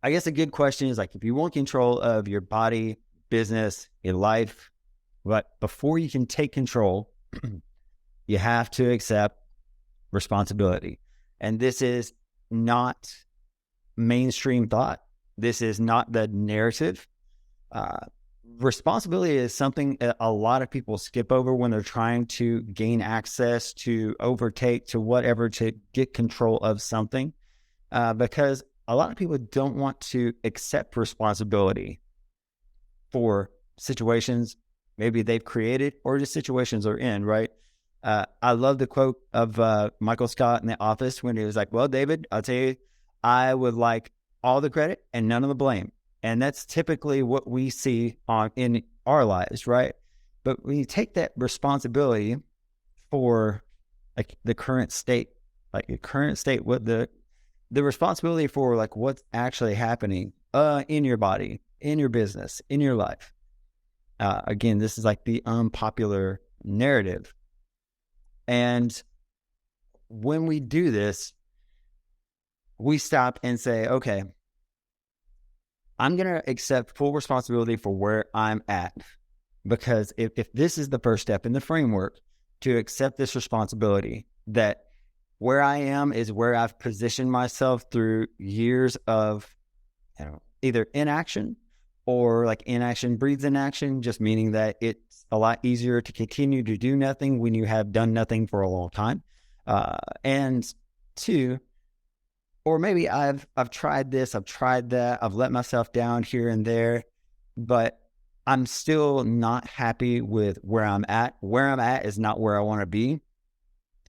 I guess a good question is like, if you want control of your body, business, your life, but before you can take control, you have to accept responsibility. And this is not mainstream thought. This is not the narrative. Uh, Responsibility is something a lot of people skip over when they're trying to gain access, to overtake, to whatever, to get control of something, because a lot of people don't want to accept responsibility for situations maybe they've created or just situations they're in, right? I love the quote of Michael Scott in The Office when he was like, well, David, I'll tell you, I would like all the credit and none of the blame. And that's typically what we see in our lives, right? But when you take that responsibility for like the current state, what the responsibility for like what's actually happening in your body, in your business, in your life. Again, this is like the unpopular narrative. And when we do this, we stop and say, okay, I'm going to accept full responsibility for where I'm at. Because if this is the first step in the framework to accept this responsibility, that where I am is where I've positioned myself through years of, either inaction or like inaction breeds inaction, just meaning that it's a lot easier to continue to do nothing when you have done nothing for a long time. And two, or maybe I've tried this, I've tried that, I've let myself down here and there, but I'm still not happy with where I'm at. Where I'm at is not where I want to be.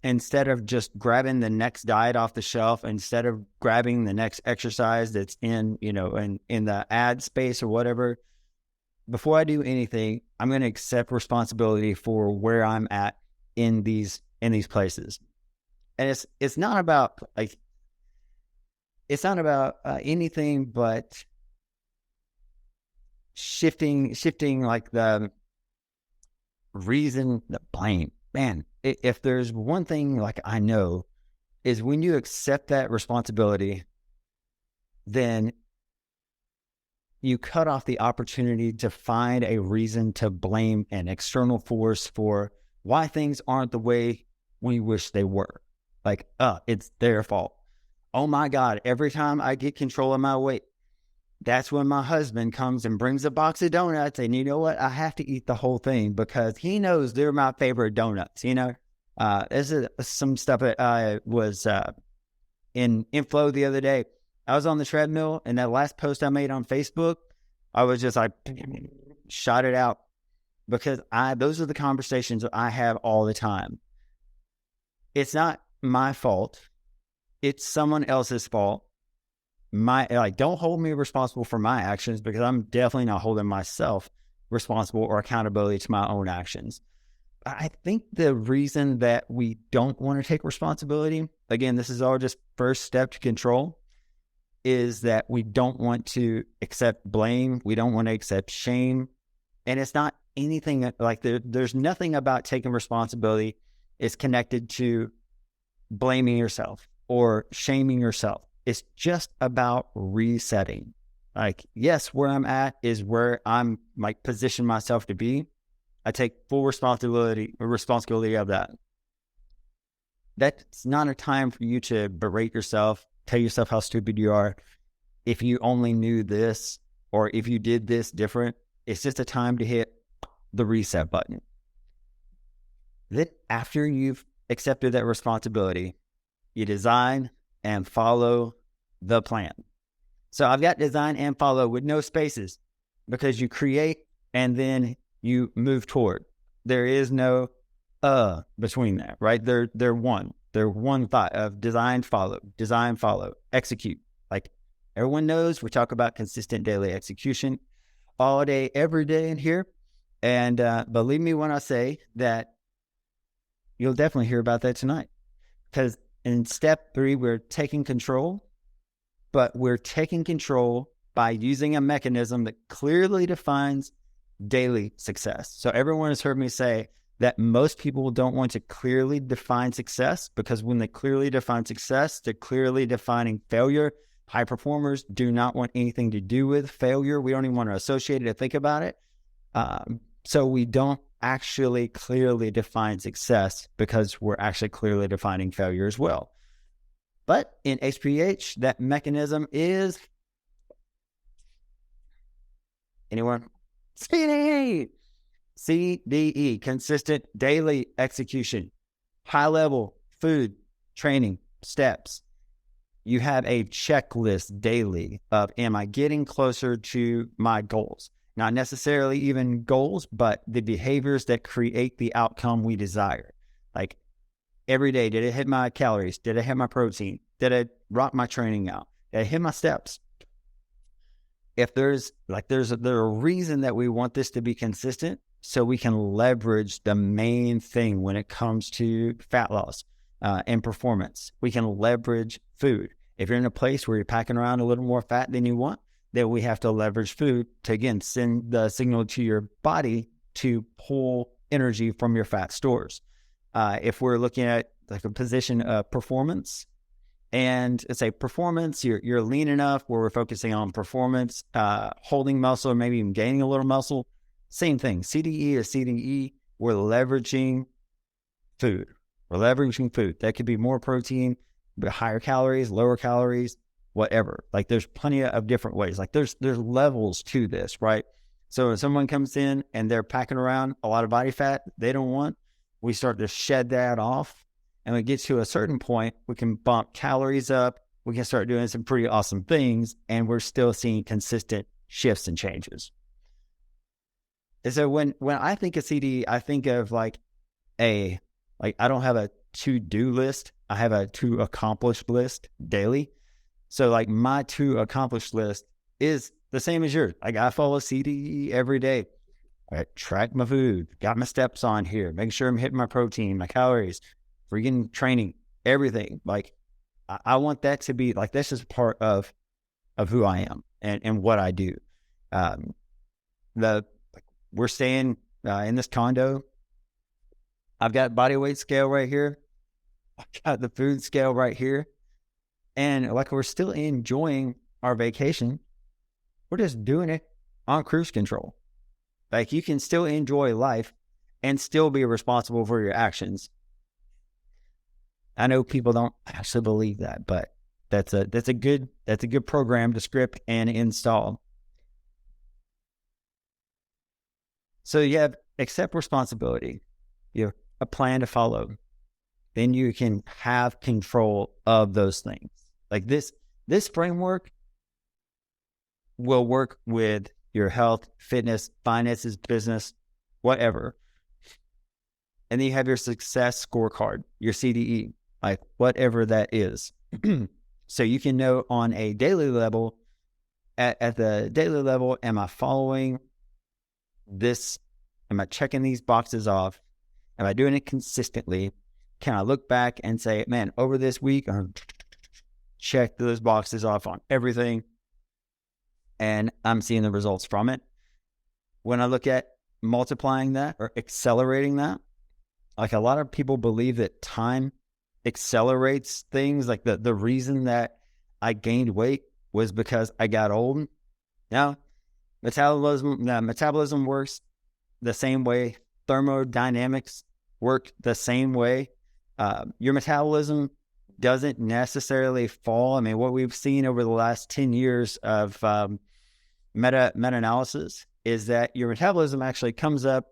Instead of just grabbing the next diet off the shelf, instead of grabbing the next exercise that's in the ad space or whatever, before I do anything, I'm going to accept responsibility for where I'm at in these places. And it's not about anything but shifting like the reason, the blame. Man, if there's one thing like I know is when you accept that responsibility, then you cut off the opportunity to find a reason to blame an external force for why things aren't the way we wish they were. Like, it's their fault. Oh my God, every time I get control of my weight, that's when my husband comes and brings a box of donuts, and you know what? I have to eat the whole thing because he knows they're my favorite donuts. This is some stuff that I was in Inflow the other day. I was on the treadmill, and that last post I made on Facebook, I was just like, shot it out, because those are the conversations that I have all the time. It's not my fault. It's someone else's fault. Don't hold me responsible for my actions, because I'm definitely not holding myself responsible or accountability to my own actions. I think the reason that we don't want to take responsibility, again, this is all just first step to control, is that we don't want to accept blame. We don't want to accept shame. And it's not anything like there's nothing about taking responsibility is connected to blaming yourself or shaming yourself. It's just about resetting. Like, yes, where I'm at is where I'm position myself to be. I take full responsibility of that. That's not a time for you to berate yourself, tell yourself how stupid you are. If you only knew this, or if you did this different, it's just a time to hit the reset button. Then after you've accepted that responsibility, you design and follow the plan. So I've got design and follow with no spaces, because you create and then you move toward. There is no between that, right? They're one. They're one thought of design, follow, execute. Like everyone knows, we talk about consistent daily execution all day, every day in here. And believe me when I say that you'll definitely hear about that tonight. Because in step 3, we're taking control, but we're taking control by using a mechanism that clearly defines daily success. So everyone has heard me say that most people don't want to clearly define success, because when they clearly define success, they're clearly defining failure. High performers do not want anything to do with failure. We don't even want to associate it or think about it. So we don't actually clearly define success because we're actually clearly defining failure as well. But in HPH, that mechanism is anyone? CDE. CDE, consistent daily execution, high level food, training, steps. You have a checklist daily of, am I getting closer to my goals? Not necessarily even goals, but the behaviors that create the outcome we desire. Like every day, did it hit my calories? Did it hit my protein? Did it rock my training out? Did it hit my steps? If there's a reason that we want this to be consistent, so we can leverage the main thing when it comes to fat loss and performance. We can leverage food. If you're in a place where you're packing around a little more fat than you want, then we have to leverage food to, again, send the signal to your body to pull energy from your fat stores. If we're looking at like a position of performance, and it's a performance, you're lean enough where we're focusing on performance, holding muscle, or maybe even gaining a little muscle. Same thing. CDE is CDE. We're leveraging food. We're leveraging food. That could be more protein, but higher calories, lower calories, whatever. Like there's plenty of different ways. Like there's levels to this, right? So if someone comes in and they're packing around a lot of body fat they don't want, we start to shed that off. And when it gets to a certain point, we can bump calories up. We can start doing some pretty awesome things, and we're still seeing consistent shifts and changes. And so when I think of CDE, I think of like I don't have a to-do list. I have a to-accomplish list daily. So like my to-accomplish list is the same as yours. Like I follow CDE every day. I track my food, got my steps on here, making sure I'm hitting my protein, my calories, freaking training, everything. Like I want that to be like, that's just part of who I am and what I do. We're staying in this condo. I've got body weight scale right here. I've got the food scale right here. And like we're still enjoying our vacation. We're just doing it on cruise control. Like you can still enjoy life and still be responsible for your actions. I know people don't actually believe that, but that's a good program to script and install. So you have accept responsibility. You have a plan to follow. Then you can have control of those things. Like this framework will work with your health, fitness, finances, business, whatever. And then you have your success scorecard, your CDE, like whatever that is. So you can know on a daily level, at the daily level, am I following this? Am I checking these boxes off? Am I doing it consistently? Can I look back and say, man, over this week, check those boxes off on everything, and I'm seeing the results from it. When I look at multiplying that or accelerating that, like a lot of people believe that time accelerates things. Like the reason that I gained weight was because I got old. Now, metabolism works the same way. Thermodynamics work the same way. Your metabolism doesn't necessarily fall. I mean, what we've seen over the last 10 years of meta-analysis is that your metabolism actually comes up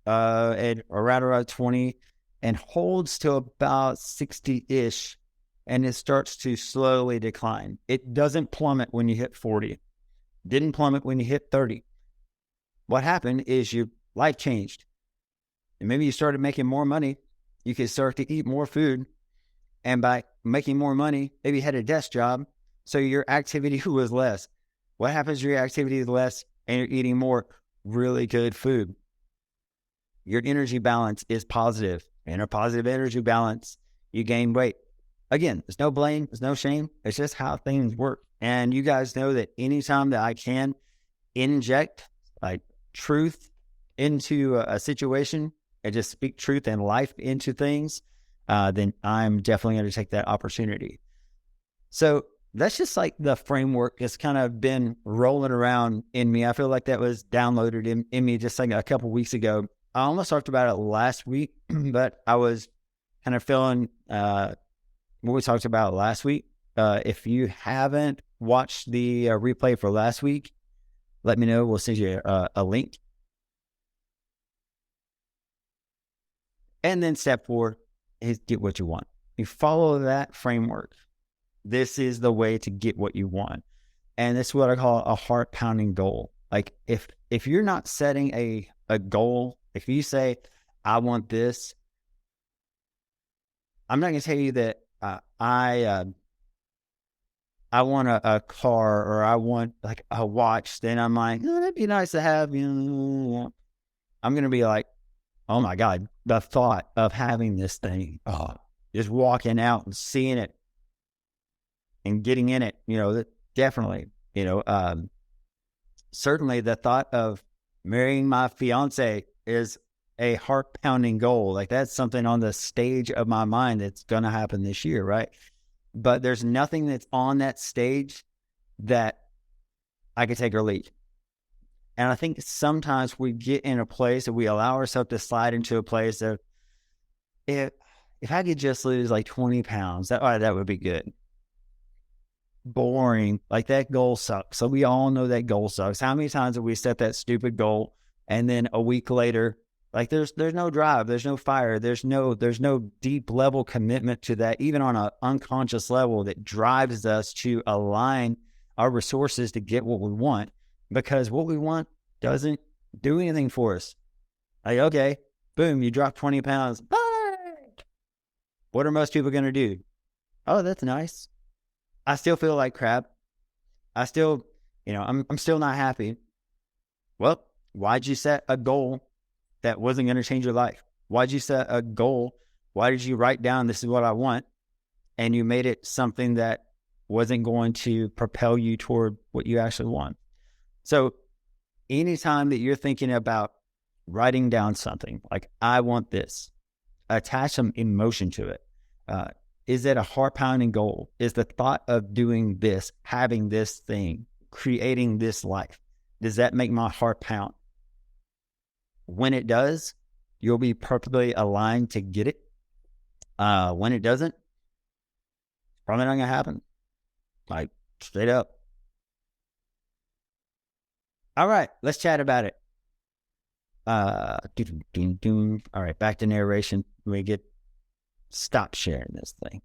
at around 20 and holds to about 60-ish, and it starts to slowly decline. It doesn't plummet when you hit 40. Didn't plummet when you hit 30. What happened is your life changed. And maybe you started making more money. You could start to eat more food. And by making more money, maybe you had a desk job, so your activity was less. What happens if your activity is less and you're eating more really good food? Your energy balance is positive. In a positive energy balance, you gain weight. Again, there's no blame, there's no shame. It's just how things work. And you guys know that anytime that I can inject like truth into a situation and just speak truth and life into things, then I'm definitely going to take that opportunity. So that's just like the framework that's kind of been rolling around in me. I feel like that was downloaded in me just like a couple weeks ago. I almost talked about it last week, but I was kind of feeling what we talked about last week. If you haven't watched the replay for last week, let me know. We'll send you a link. And then step 4 is get what you want. You follow that framework. This is the way to get what you want. And this is what I call a heart pounding goal. Like if you're not setting a goal, if you say, I want this, I'm not going to tell you that I want a car or I want like a watch. Then I'm like, oh, that'd be nice to have. I'm going to be like, oh my God, the thought of having this thing, just walking out and seeing it and getting in it, definitely, certainly the thought of marrying my fiance is a heart pounding goal. Like that's something on the stage of my mind that's going to happen this year. Right. But there's nothing that's on that stage that I could take or leave. And I think sometimes we get in a place that we allow ourselves to slide into a place of, if I could just lose like 20 pounds, that would be good. Boring. Like that goal sucks. So we all know that goal sucks. How many times have we set that stupid goal and then a week later, like there's no drive, there's no fire, there's no deep level commitment to that, even on an unconscious level that drives us to align our resources to get what we want. Because what we want doesn't do anything for us. Like, okay, boom, you dropped 20 pounds. Bye. What are most people going to do? Oh, that's nice. I still feel like crap. I still, I'm still not happy. Well, why'd you set a goal that wasn't going to change your life? Why'd you set a goal? Why did you write down, this is what I want? And you made it something that wasn't going to propel you toward what you actually want. So anytime that you're thinking about writing down something like, I want this, attach some emotion to it. Is it a heart pounding goal? Is the thought of doing this, having this thing, creating this life, does that make my heart pound? When it does, you'll be perfectly aligned to get it. When it doesn't, it's probably not going to happen. Like straight up. All right, let's chat about it. All right, back to narration. Stop sharing this thing.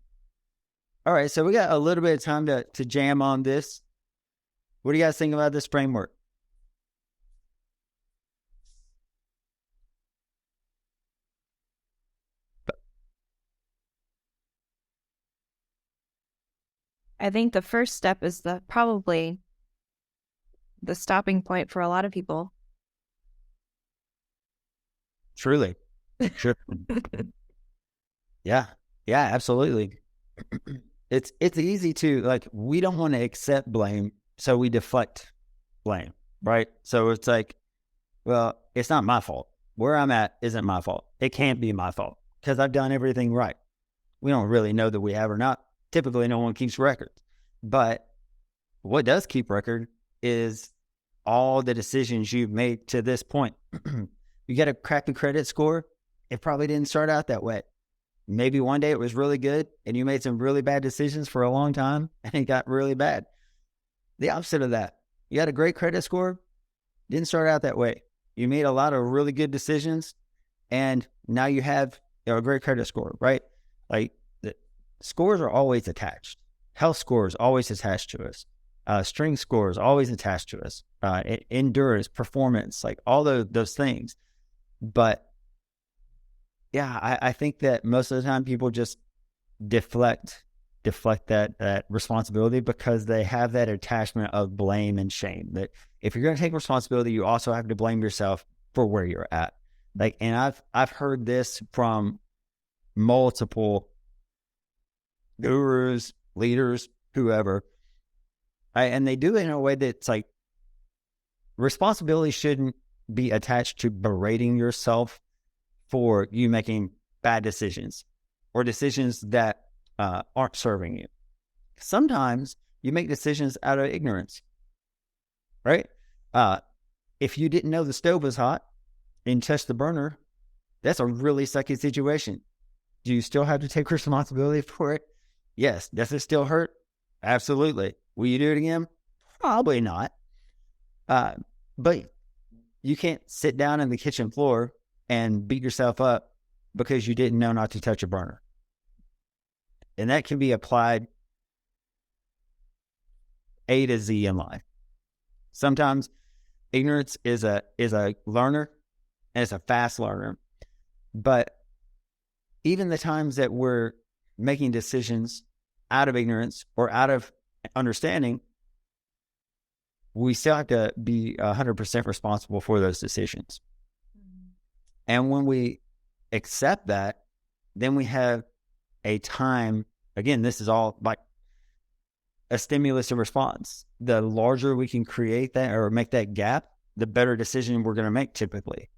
All right, so we got a little bit of time to jam on this. What do you guys think about this framework? I think the first step is probably the stopping point for a lot of people. Truly. Sure. Yeah, absolutely. It's easy to, like, we don't want to accept blame, so we deflect blame, right? So it's like, well, it's not my fault. Where I'm at isn't my fault. It can't be my fault because I've done everything right. We don't really know that we have or not. Typically, no one keeps records. But what does keep record is all the decisions you've made to this point. You get a crappy credit score, it probably didn't start out that way. Maybe one day it was really good and you made some really bad decisions for a long time and it got really bad. The opposite of that, you got a great credit score, didn't start out that way. You made a lot of really good decisions and now you have a great credit score, right? Like, the scores are always attached. Health scores always attached to us. Strength scores always attached to us. Endurance, performance, like all those things. But yeah, I think that most of the time people just deflect that responsibility because they have that attachment of blame and shame. That if you're going to take responsibility, you also have to blame yourself for where you're at. Like, and I've heard this from multiple gurus, leaders, whoever, right? And they do it in a way that's like, responsibility shouldn't be attached to berating yourself for you making bad decisions or decisions that aren't serving you. Sometimes you make decisions out of ignorance, right? If you didn't know the stove was hot and touched the burner, that's a really sucky situation. Do you still have to take responsibility for it? Yes. Does it still hurt? Absolutely. Will you do it again? Probably not. But you can't sit down in the kitchen floor and beat yourself up because you didn't know not to touch a burner. And that can be applied A to Z in life. Sometimes ignorance is a learner, and it's a fast learner. But even the times that we're making decisions out of ignorance or out of understanding, we still have to be 100% responsible for those decisions. And when we accept that, then we have a time, again, this is all like a stimulus and response. The larger we can create that or make that gap, the better decision we're going to make typically.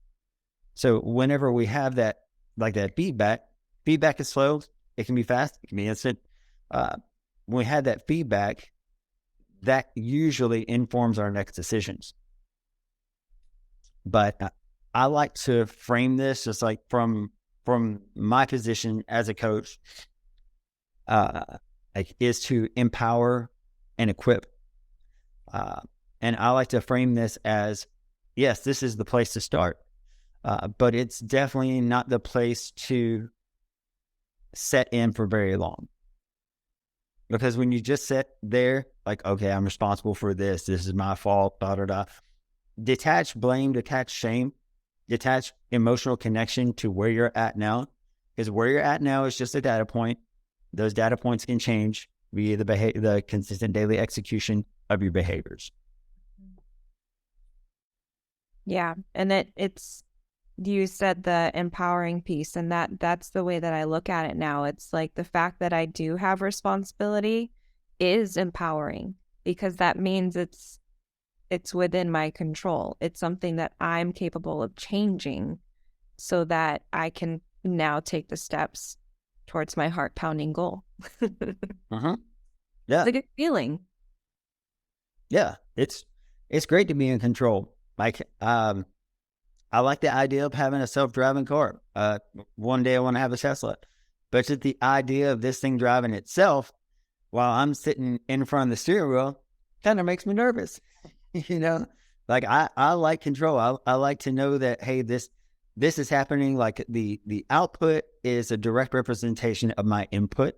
So whenever we have that, like that feedback is slow. It can be fast. It can be instant. When we have that feedback, that usually informs our next decisions. But I like to frame this just like from my position as a coach, is to empower and equip. And I like to frame this as, yes, this is the place to start. But it's definitely not the place to set in for very long. Because when you just sit there, like, okay, I'm responsible for this is my fault, detach blame, detach shame, detach emotional connection to where you're at now. Because where you're at now is just a data point. Those data points can change via the consistent daily execution of your behaviors. Yeah. And it's, you said the empowering piece, and that's the way that I look at it now. It's like the fact that I do have responsibility is empowering, because that means it's within my control. It's something that I'm capable of changing so that I can now take the steps towards my heart-pounding goal. Yeah. It's a good feeling. Yeah. It's great to be in control. Like, I like the idea of having a self-driving car. One day I want to have a Tesla, but just the idea of this thing driving itself while I'm sitting in front of the steering wheel kind of makes me nervous. Like I like control. I like to know that, hey, this is happening. Like the output is a direct representation of my input.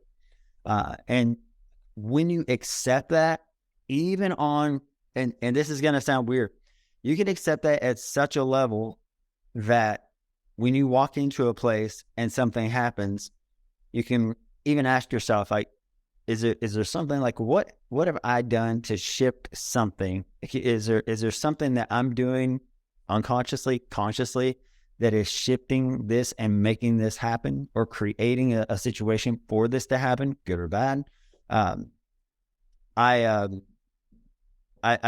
And when you accept that, even on, and this is going to sound weird, you can accept that at such a level that when you walk into a place and something happens, you can even ask yourself, like, is there something, like, what have I done to shift something? Is there something that I'm doing unconsciously, consciously, that is shifting this and making this happen, or creating a situation for this to happen, good or bad? I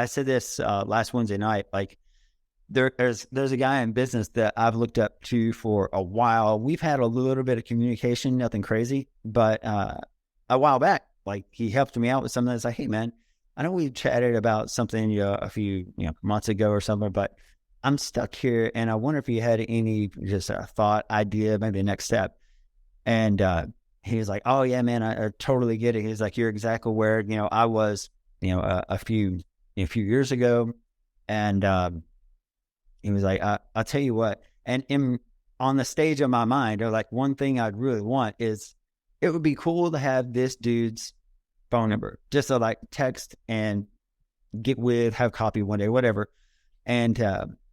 said this last Wednesday night, like, there's a guy in business that I've looked up to for a while. We've had a little bit of communication, nothing crazy, but a while back, like, he helped me out with something. That's like, hey man, I know we chatted about something a few months ago or something, but I'm stuck here, and I wonder if you had any just a thought, idea, maybe a next step. And he was like, oh yeah, man, I totally get it. He's like, you're exactly where I was a few years ago, and he was like, I'll tell you what, and on the stage of my mind, or like, one thing I'd really want is, it would be cool to have this dude's phone number, just to like text and have coffee one day, whatever. And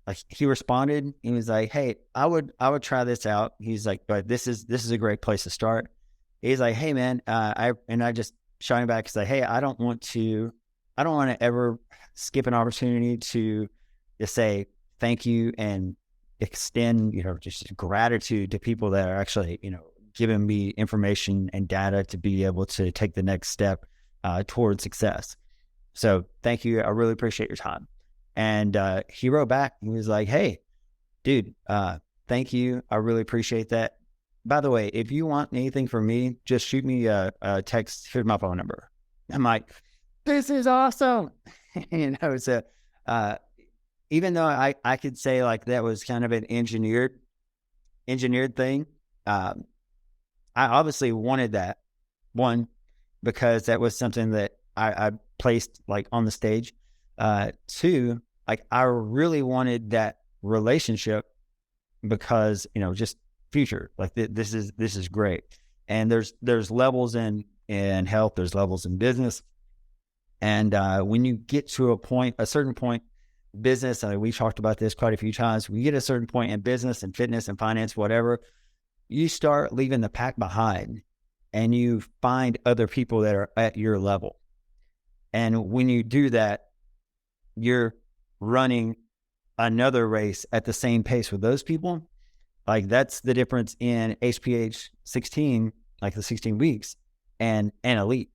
like, he responded. He was like, hey, I would try this out. He's like, but this is a great place to start. He's like, hey man, I just shot him back, say, hey, I don't want to ever skip an opportunity to say thank you and extend, just gratitude to people that are actually, giving me information and data to be able to take the next step towards success. So thank you. I really appreciate your time. And he wrote back. He was like, hey, dude, thank you. I really appreciate that. By the way, if you want anything from me, just shoot me a text. Here's my phone number. I'm like, this is awesome. So uh, even though I could say like that was kind of an engineered thing, um, I obviously wanted that one because that was something that I placed like on the stage. Two, like I really wanted that relationship because just future like this is great. And there's levels in health, there's levels in business, and when you get to a certain point, business, we've talked about this quite a few times. We get a certain point in business and fitness and finance, whatever, you start leaving the pack behind and you find other people that are at your level. And when you do that, you're running another race at the same pace with those people. Like that's the difference in HPH 16, like the 16 weeks and elite.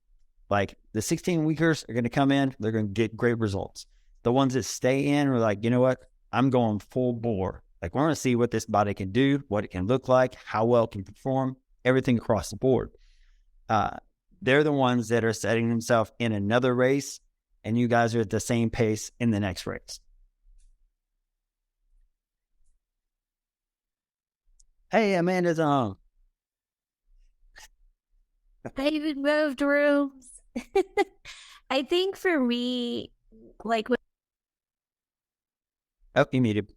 Like the 16 weekers are going to come in, they're going to get great results. The ones that stay in are like, you know what? I'm going full bore. Like we're going to see what this body can do, what it can look like, how well it can perform, everything across the board. They're the ones that are setting themselves in another race, and you guys are at the same pace in the next race. Hey, Amanda's on. David moved rooms. I think for me, like, Oh, you muted.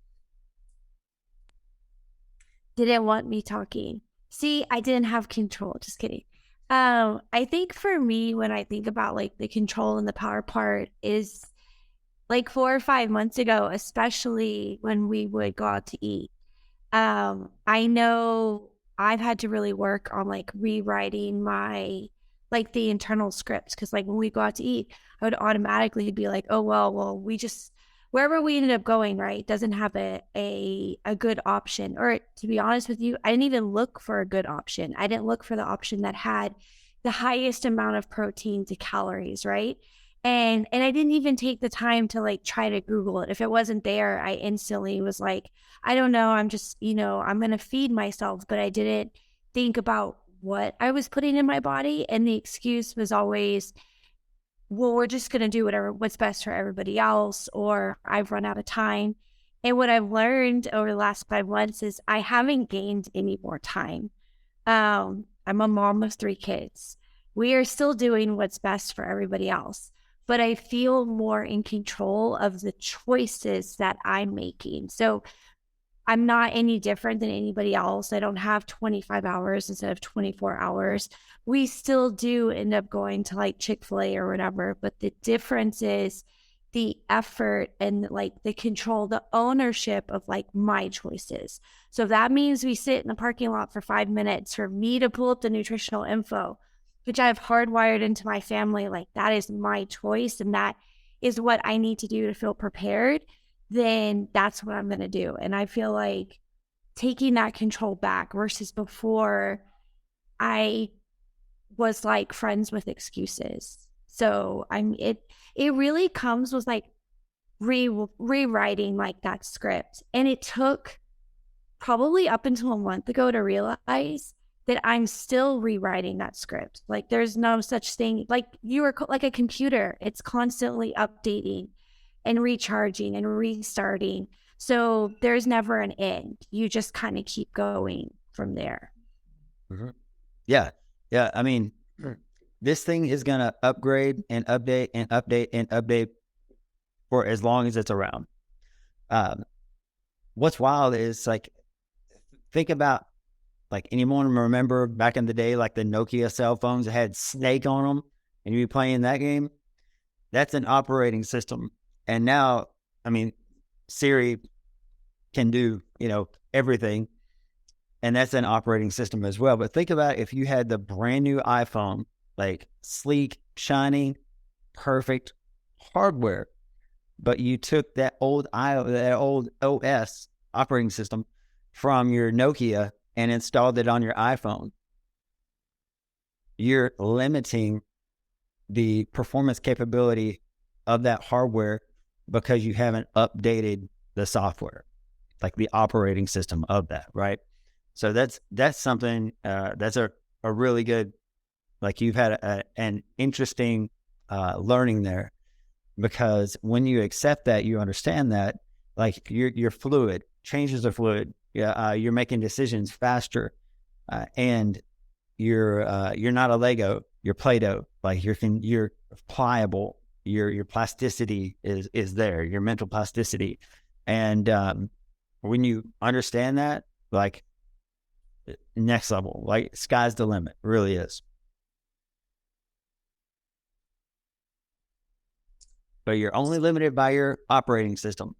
didn't want me talking. See, I didn't have control. Just kidding. I think for me, when I think about like the control and the power part, is like 4 or 5 months ago, especially when we would go out to eat. I know I've had to really work on like rewriting my like the internal scripts, because like when we go out to eat, I would automatically be like, oh well, we just wherever we ended up going, right, doesn't have a good option. Or to be honest with you, I didn't even look for a good option. I didn't look for the option that had the highest amount of protein to calories, right? And I didn't even take the time to like try to Google it. If it wasn't there, I instantly was like, I don't know, I'm just, I'm going to feed myself. But I didn't think about what I was putting in my body. And the excuse was always, well, we're just going to do what's best for everybody else, or I've run out of time. And what I've learned over the last 5 months is I haven't gained any more time. I'm a mom of 3 kids. We are still doing what's best for everybody else, but I feel more in control of the choices that I'm making. So I'm not any different than anybody else. I don't have 25 hours instead of 24 hours. We still do end up going to like Chick-fil-A or whatever, but the difference is the effort and like the control, the ownership of like my choices. So if that means we sit in the parking lot for 5 minutes for me to pull up the nutritional info, which I've hardwired into my family, like that is my choice and that is what I need to do to feel prepared, then that's what I'm going to do. And I feel like taking that control back versus before, I was like friends with excuses. So it really comes with like rewriting like that script. And it took probably up until a month ago to realize that I'm still rewriting that script. Like there's no such thing, like you are like a computer. It's constantly updating and recharging and restarting. So there's never an end. You just kind of keep going from there. Mm-hmm. Yeah. I mean, this thing is going to upgrade and update and update and update for as long as it's around. What's wild is like, think about like, anyone remember back in the day, like the Nokia cell phones that had Snake on them and you'd be playing that game? That's an operating system. And now, I mean, Siri can do, everything. And that's an operating system as well. But think about if you had the brand new iPhone, like sleek, shiny, perfect hardware, but you took that old OS operating system from your Nokia and installed it on your iPhone. You're limiting the performance capability of that hardware because you haven't updated the software, like the operating system of that, right? So that's something that's a really good, like you've had an interesting learning there, because when you accept that, you understand that, like, you're fluid. Changes are fluid. Yeah, you're making decisions faster, and you're not a Lego. You're Play-Doh. Like, you're pliable. Your plasticity is there. Your mental plasticity, and when you understand that, like, next level, like, sky's the limit. It really is. But you're only limited by your operating system.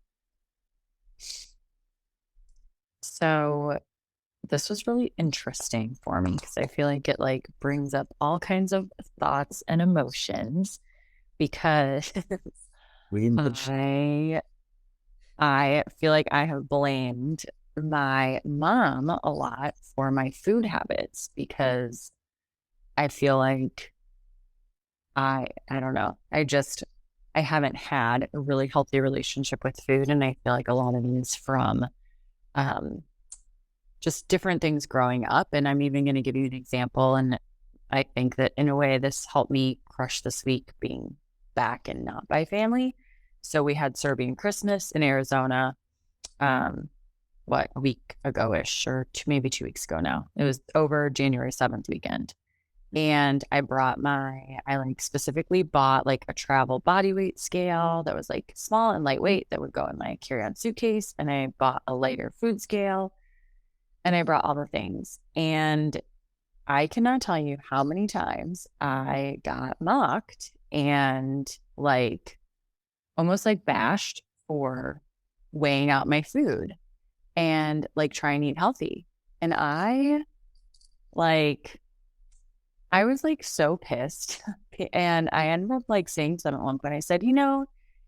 So this was really interesting for me because I feel like it like brings up all kinds of thoughts and emotions, because I feel like I have blamed my mom a lot for my food habits, because I feel like I don't know. I haven't had a really healthy relationship with food, and I feel like a lot of it is from just different things growing up. And I'm even going to give you an example. And I think that in a way this helped me crush this week being back and not by family. So we had Serbian Christmas in Arizona, a week ago-ish, or maybe 2 weeks ago now. It was over January 7th weekend. And I specifically bought like a travel body weight scale that was like small and lightweight that would go in my carry-on suitcase. And I bought a lighter food scale, and I brought all the things. And I cannot tell you how many times I got mocked and like almost like bashed for weighing out my food and like trying to eat healthy. And I was like so pissed. And I ended up like saying to them at one point, I said,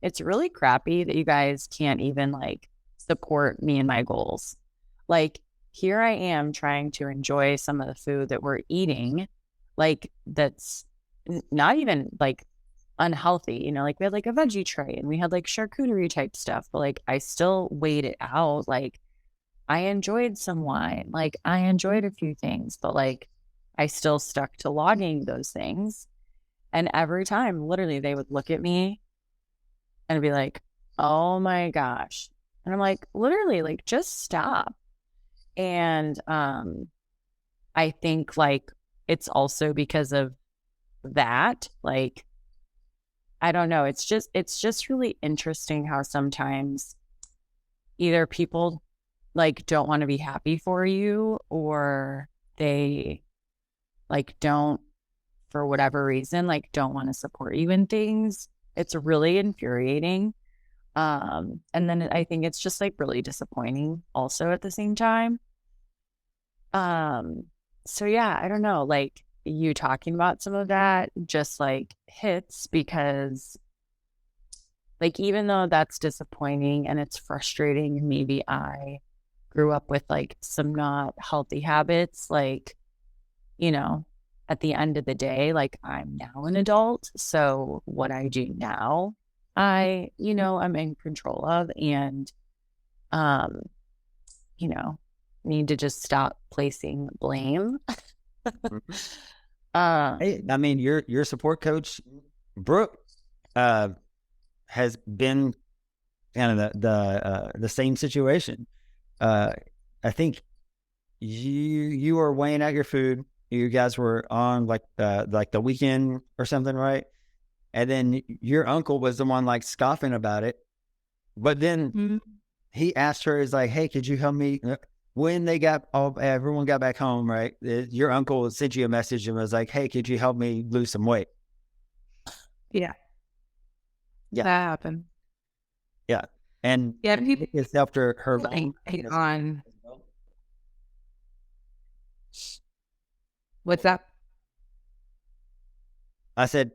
it's really crappy that you guys can't even like support me and my goals. Like, here I am trying to enjoy some of the food that we're eating, like that's not even like unhealthy, like we had like a veggie tray and we had like charcuterie type stuff, but like I still weighed it out. Like, I enjoyed some wine, like I enjoyed a few things, but like I still stuck to logging those things. And every time, literally, they would look at me and be like, oh my gosh. And I'm like, literally, like, just stop. And I think like it's also because of that. Like, I don't know. It's just really interesting how sometimes either people like don't want to be happy for you, or they like don't, for whatever reason, like don't want to support you in things. It's really infuriating. And then I think it's just like really disappointing also at the same time. So yeah, I don't know, like you talking about some of that just like hits, because like, even though that's disappointing and it's frustrating, and maybe I grew up with like some not healthy habits, like, at the end of the day, like I'm now an adult. So what I do now, I'm in control of, and, need to just stop placing blame. Hey, I mean, your support coach, Brooke, has been kind of the same situation. I think you were weighing out your food. You guys were on like the weekend or something, right? And then your uncle was the one like scoffing about it. But then he asked her, "Is like, hey, could you help me?" When everyone got back home, right? Your uncle sent you a message and was like, "Hey, could you help me lose some weight?" Yeah. Yeah. That happened. Yeah. And Yeah, people it's after her on. What's that? I said,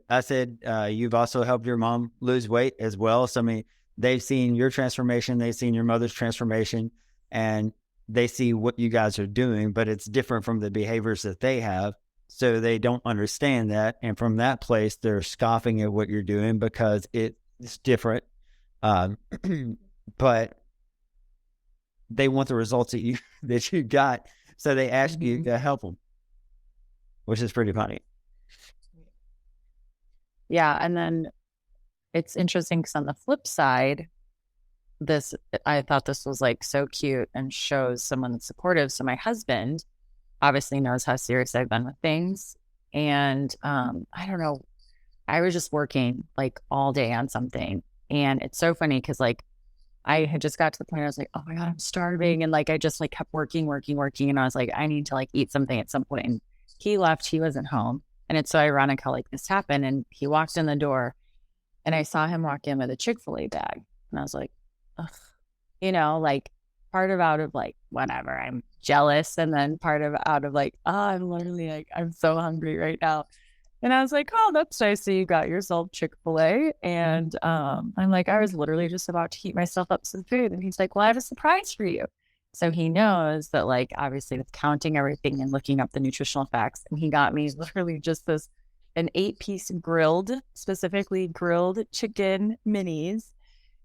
you've also helped your mom lose weight as well. So, I mean, they've seen your transformation, they've seen your mother's transformation, and they see what you guys are doing, but it's different from the behaviors that they have. So they don't understand that. And from that place, they're scoffing at what you're doing because it's different. But they want the results that you got. So they ask you to help them, which is pretty funny. Yeah. And then it's interesting because on the flip side, I thought this was like so cute and shows someone that's supportive. So my husband obviously knows how serious I've been with things. And I don't know, I was just working like all day on something. And it's so funny because like I had just got to the point where I was like, oh my God, I'm starving. And like I just like kept working. And I was like, I need to like eat something at some point. And he left, he wasn't home. And it's so ironic how like this happened. And he walked in the door and I saw him walk in with a Chick-fil-A bag. And I was like, ugh. You know, like part of out of like, whatever, I'm jealous. And then part of out of like, oh, I'm literally like, I'm so hungry right now. And I was like, oh, that's nice that you got yourself Chick-fil-A. And I'm like, I was literally just about to heat myself up some food. And he's like, well, I have a surprise for you. So he knows that like, obviously with counting everything and looking up the nutritional facts. And he got me literally just an 8-piece specifically grilled chicken minis.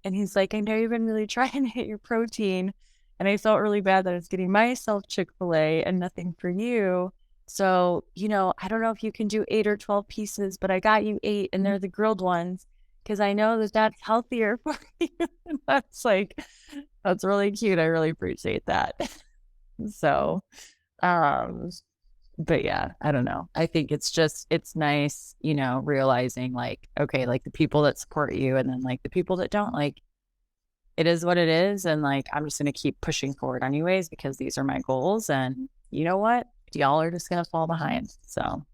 And he's like, I know you've been really trying to hit your protein. And I felt really bad that I was getting myself Chick-fil-A and nothing for you. So, you know, I don't know if you can do 8 or 12 pieces, but I got you 8 and they're the grilled ones because I know that that's healthier for you. And that's really cute. I really appreciate that. So, but yeah, I don't know. I think it's nice, you know, realizing like, okay, like the people that support you and then like the people that don't, like, it is what it is. And like, I'm just going to keep pushing forward anyways, because these are my goals. And you know what? Y'all are just going to fall behind. So.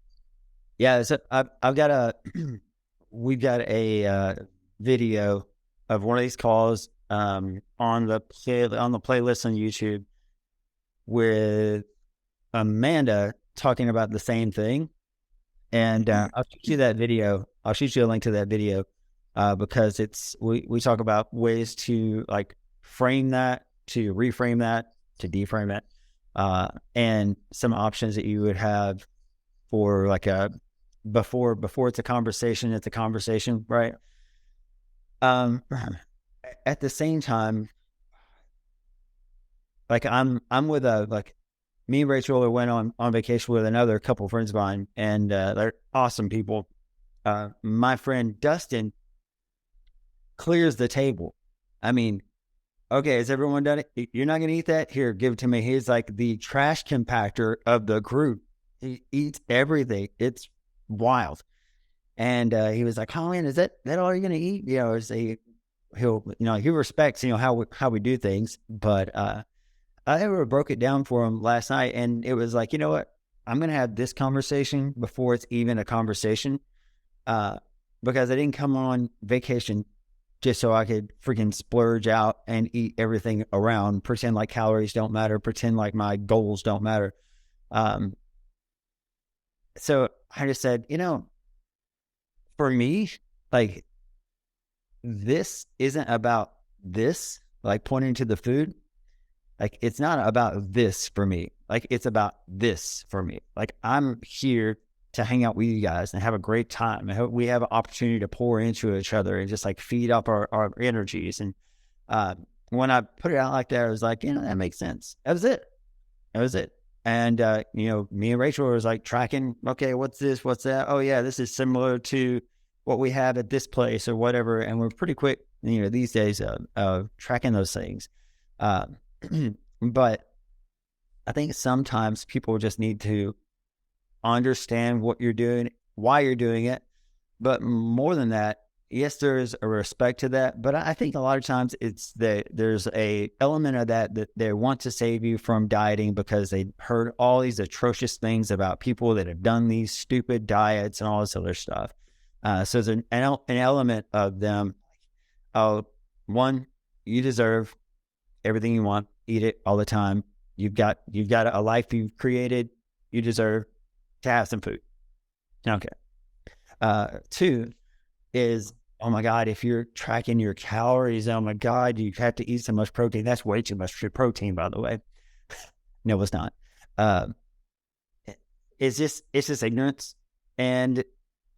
Yeah. So we've got a video of one of these calls on the playlist on YouTube with Amanda talking about the same thing. And I'll shoot you that video. I'll shoot you a link to that video because we talk about ways to like frame that, to reframe that, to deframe it, and some options that you would have for like before it's a conversation, right? At the same time, like I'm with me and Rachel went on vacation with another couple of friends of mine, and they're awesome people. My friend Dustin clears the table. I mean, okay, has everyone done it? You're not going to eat that? Here, give it to me. He's like the trash compactor of the group. He eats everything. It's wild. And he was like, oh man, is that all you're going to eat? You know, he respects, you know, how we do things, but I broke it down for him last night, and it was like, you know what? I'm going to have this conversation before it's even a conversation, because I didn't come on vacation just so I could freaking splurge out and eat everything around, pretend like calories don't matter, pretend like my goals don't matter. So I just said, you know, for me, like, this isn't about this, like pointing to the food. Like, it's not about this for me. Like, it's about this for me. Like, I'm here to hang out with you guys and have a great time. I hope we have an opportunity to pour into each other and just like feed up our energies. And when I put it out like that, I was like, you know, that makes sense. That was it. And, you know, me and Rachel was like tracking, okay, what's this? What's that? Oh yeah, this is similar to what we have at this place or whatever. And we're pretty quick, you know, these days of tracking those things. But I think sometimes people just need to understand what you're doing, why you're doing it. But more than that, yes, there's a respect to that. But I think a lot of times it's that there's a element of that they want to save you from dieting because they heard all these atrocious things about people that have done these stupid diets and all this other stuff. So there's an element of them. One, you deserve everything you want. Eat it all the time. You've got a life you've created. You deserve to have some food. Okay. 2 is, oh my God, if you're tracking your calories, oh my God, you have to eat so much protein. That's way too much protein, by the way. No, it's not. It's just ignorance. And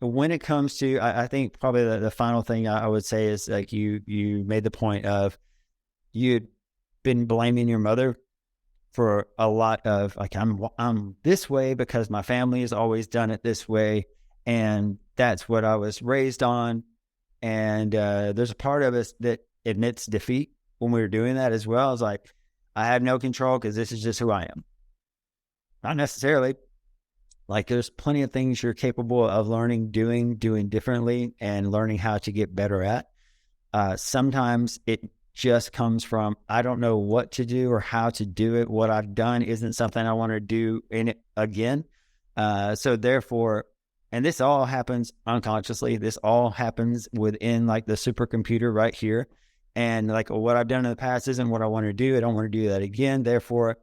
when it comes to, I think probably the final thing I would say is like you made the point of you'd been blaming your mother for a lot of like, I'm this way because my family has always done it this way. And that's what I was raised on. And there's a part of us that admits defeat when we were doing that as well. It's like, I have no control because this is just who I am. Not necessarily. Like, there's plenty of things you're capable of learning, doing differently, and learning how to get better at. Sometimes it just comes from, I don't know what to do or how to do it. What I've done isn't something I want to do in it again. So therefore, and this all happens unconsciously. This all happens within like the supercomputer right here. And like, what I've done in the past isn't what I want to do. I don't want to do that again. Therefore,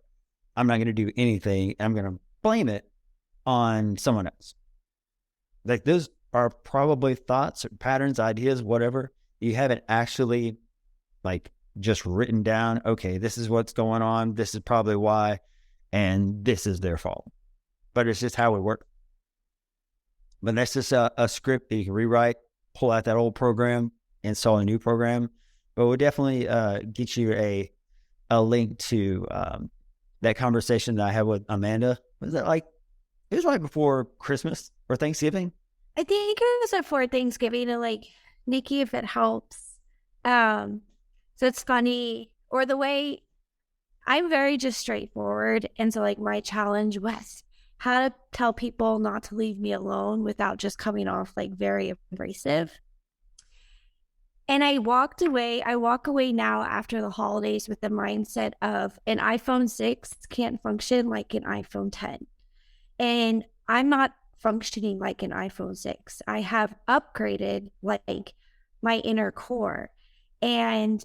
I'm not going to do anything. I'm going to blame it on someone else. Like, those are probably thoughts or patterns, ideas, whatever. You haven't actually like just written down, okay, this is what's going on. This is probably why. And this is their fault. But it's just how we work. But that's just a script that you can rewrite, pull out that old program, install a new program. But we'll definitely get you a link to that conversation that I had with Amanda. Was that like, it was right before Christmas or Thanksgiving? I think it was before Thanksgiving, and like, Nikki, if it helps. So it's funny, or the way I'm very just straightforward. And so like, my challenge was how to tell people not to leave me alone without just coming off like very abrasive. And I walk away now after the holidays with the mindset of an iPhone 6 can't function like an iPhone 10. And I'm not functioning like an iPhone 6. I have upgraded like my inner core. And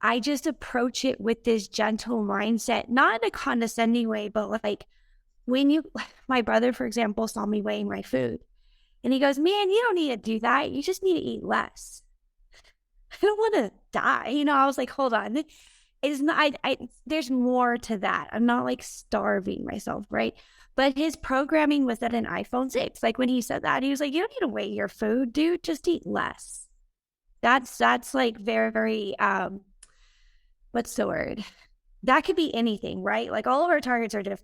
I just approach it with this gentle mindset, not in a condescending way, but like, my brother, for example, saw me weighing my food, and he goes, man, you don't need to do that. You just need to eat less. I don't want to die. I was like, hold on. It's not, there's more to that. I'm not like starving myself, right? But his programming was at an iPhone 6. Like, when he said that, he was like, you don't need to weigh your food, dude. Just eat less. That's like very, very, what's the word? That could be anything, right? Like, all of our targets are different.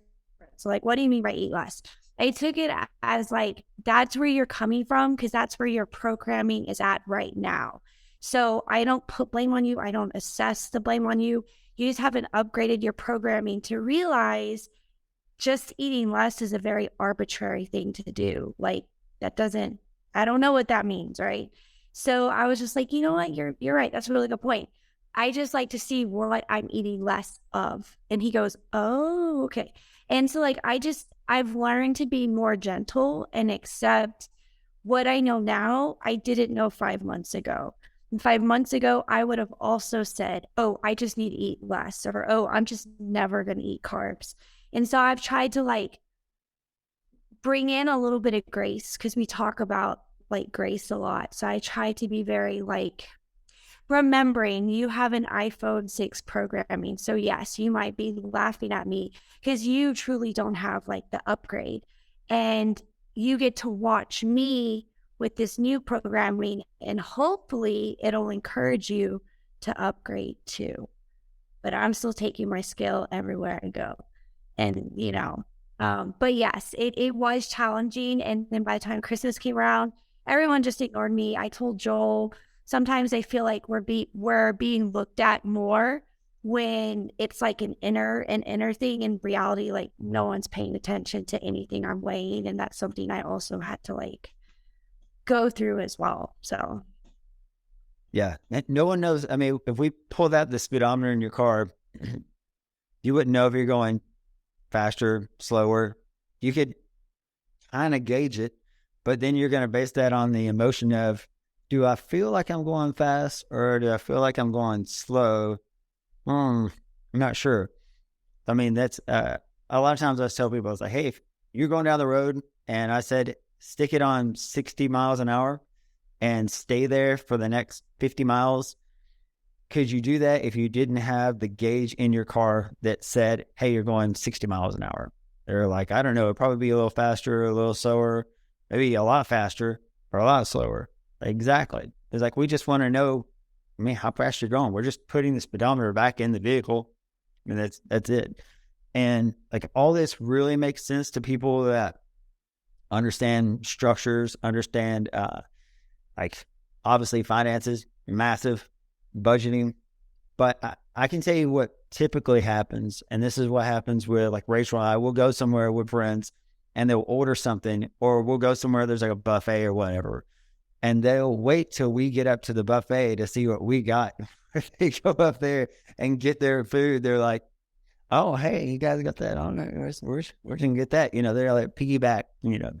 So like, what do you mean by eat less? I took it as like, that's where you're coming from, because that's where your programming is at right now. So I don't put blame on you. I don't assess the blame on you. You just haven't upgraded your programming to realize just eating less is a very arbitrary thing to do. Like, I don't know what that means, right? So I was just like, you know what? You're right. That's a really good point. I just like to see what I'm eating less of. And he goes, oh, okay. And so like, I've learned to be more gentle and accept what I know now. I didn't know 5 months ago. And 5 months ago, I would have also said, oh, I just need to eat less, or, oh, I'm just never going to eat carbs. And so I've tried to like bring in a little bit of grace, because we talk about like grace a lot. So I try to be very like, remembering you have an iPhone 6 programming. So yes, you might be laughing at me because you truly don't have like the upgrade, and you get to watch me with this new programming, and hopefully it'll encourage you to upgrade too. But I'm still taking my skill everywhere I go. And, but yes, it was challenging. And then by the time Christmas came around, everyone just ignored me. I told Joel, sometimes I feel like we're being looked at more when it's like an inner thing. In reality, like, no one's paying attention to anything I'm weighing. And that's something I also had to like go through as well. So yeah, no one knows. I mean, if we pulled out the speedometer in your car, you wouldn't know if you're going faster, slower. You could kind of gauge it, but then you're going to base that on the emotion of, do I feel like I'm going fast, or do I feel like I'm going slow? I'm not sure. I mean, that's a lot of times I tell people, I was like, hey, if you're going down the road and I said, stick it on 60 miles an hour and stay there for the next 50 miles, could you do that if you didn't have the gauge in your car that said, hey, you're going 60 miles an hour? They're like, I don't know, it'd probably be a little faster, a little slower, maybe a lot faster or a lot slower. Exactly. It's like, we just want to know, I mean, how fast you're going. We're just putting the speedometer back in the vehicle, and that's it. And like, all this really makes sense to people that understand structures, understand like obviously finances, massive budgeting. But I can tell you what typically happens, and this is what happens with like Rachel and I. We'll go somewhere with friends and they'll order something, or we'll go somewhere there's like a buffet or whatever, and they'll wait till we get up to the buffet to see what we got. They go up there and get their food. They're like, "Oh, hey, you guys got that on? Where can you get that?" You know, they're like piggyback. You know,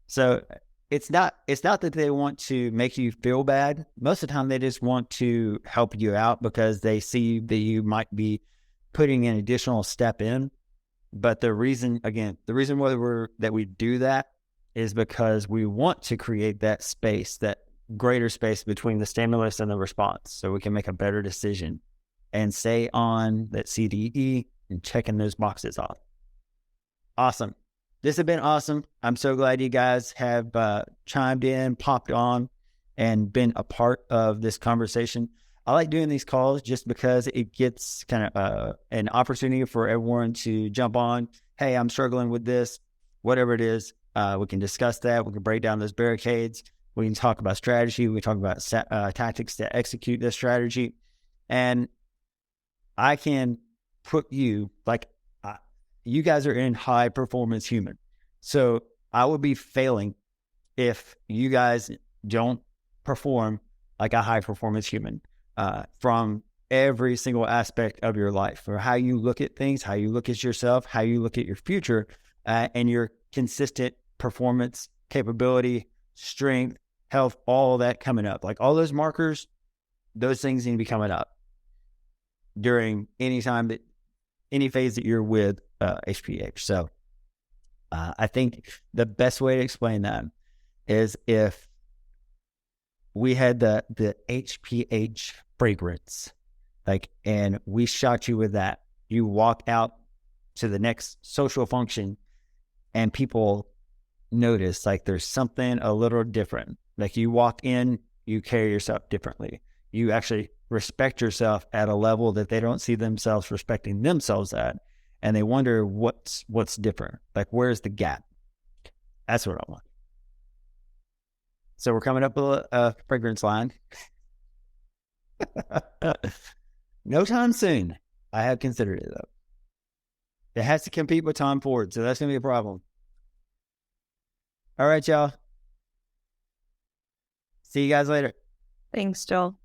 so it's not that they want to make you feel bad. Most of the time, they just want to help you out because they see that you might be putting an additional step in. But the reason why we do that is because we want to create that space, that greater space between the stimulus and the response, so we can make a better decision and stay on that CDE and checking those boxes off. Awesome. This has been awesome. I'm so glad you guys have chimed in, popped on, and been a part of this conversation. I like doing these calls just because it gets kind of an opportunity for everyone to jump on. Hey, I'm struggling with this, whatever it is. We can discuss that. We can break down those barricades. We can talk about strategy. We can talk about tactics to execute this strategy. And I can put you, like, you guys are in high performance human. So I would be failing if you guys don't perform like a high performance human from every single aspect of your life, or how you look at things, how you look at yourself, how you look at your future, and your consistent performance, capability, strength, health, all of that coming up. Like all those markers, those things need to be coming up during any phase that you're with HPH. So I think the best way to explain that is if we had the HPH fragrance, like, and we shot you with that, you walk out to the next social function and people notice like there's something a little different. Like you walk in, you carry yourself differently. You actually respect yourself at a level that they don't see themselves respecting themselves at. And they wonder what's different. Like, where's the gap? That's what I want. So we're coming up with a fragrance line. No time soon. I have considered it though. It has to compete with Tom Ford, so that's going to be a problem. All right, y'all. See you guys later. Thanks, Joel.